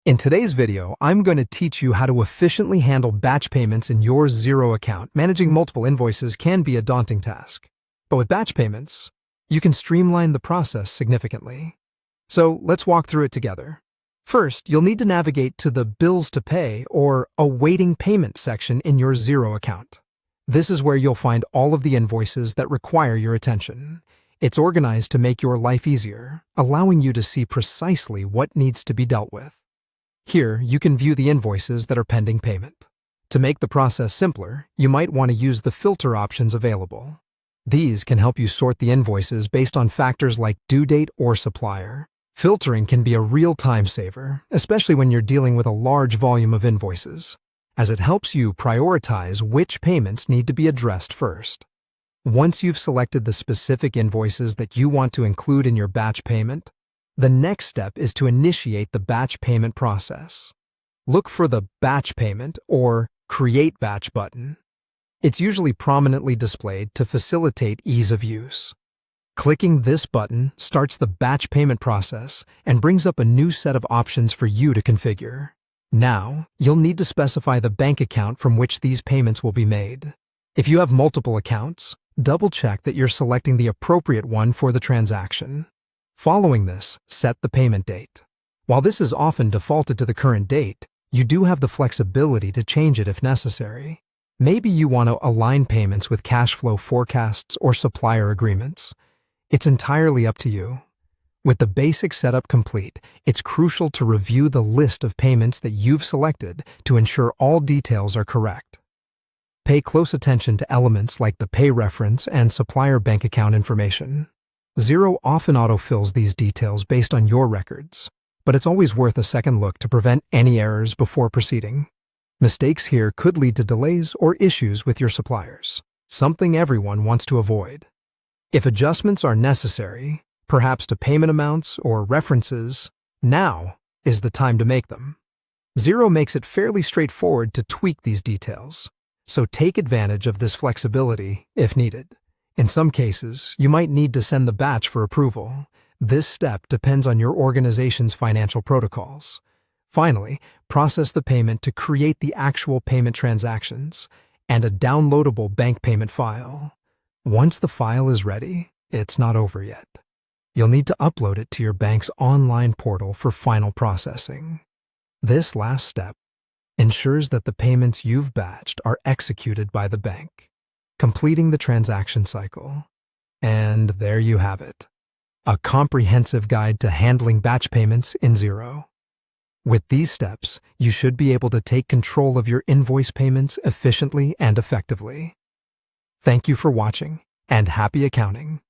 In today's video, I'm going to teach you how to efficiently handle batch payments in your Xero account. Managing multiple invoices can be a daunting task, but with batch payments, you can streamline the process significantly. So let's walk through it together. First, you'll need to navigate to the Bills to Pay or Awaiting Payment section in your Xero account. This is where you'll find all of the invoices that require your attention. It's organized to make your life easier, allowing you to see precisely what needs to be dealt with. Here, you can view the invoices that are pending payment. To make the process simpler, you might want to use the filter options available. These can help you sort the invoices based on factors like due date or supplier. Filtering can be a real time saver, especially when you're dealing with a large volume of invoices, as it helps you prioritize which payments need to be addressed first. Once you've selected the specific invoices that you want to include in your batch payment, the next step is to initiate the batch payment process. Look for the Batch Payment or Create Batch button. It's usually prominently displayed to facilitate ease of use. Clicking this button starts the batch payment process and brings up a new set of options for you to configure. Now, you'll need to specify the bank account from which these payments will be made. If you have multiple accounts, double-check that you're selecting the appropriate one for the transaction. Following this, set the payment date. While this is often defaulted to the current date, you do have the flexibility to change it if necessary. Maybe you want to align payments with cash flow forecasts or supplier agreements. It's entirely up to you. With the basic setup complete, it's crucial to review the list of payments that you've selected to ensure all details are correct. Pay close attention to elements like the pay reference and supplier bank account information. Xero often autofills these details based on your records, but it's always worth a second look to prevent any errors before proceeding. Mistakes here could lead to delays or issues with your suppliers, something everyone wants to avoid. If adjustments are necessary, perhaps to payment amounts or references, now is the time to make them. Xero makes it fairly straightforward to tweak these details, so take advantage of this flexibility if needed. In some cases, you might need to send the batch for approval. This step depends on your organization's financial protocols. Finally, process the payment to create the actual payment transactions and a downloadable bank payment file. Once the file is ready, it's not over yet. You'll need to upload it to your bank's online portal for final processing. This last step ensures that the payments you've batched are executed by the bank, completing the transaction cycle. And there you have it, a comprehensive guide to handling batch payments in Xero. With these steps, you should be able to take control of your invoice payments efficiently and effectively. Thank you for watching, and happy accounting!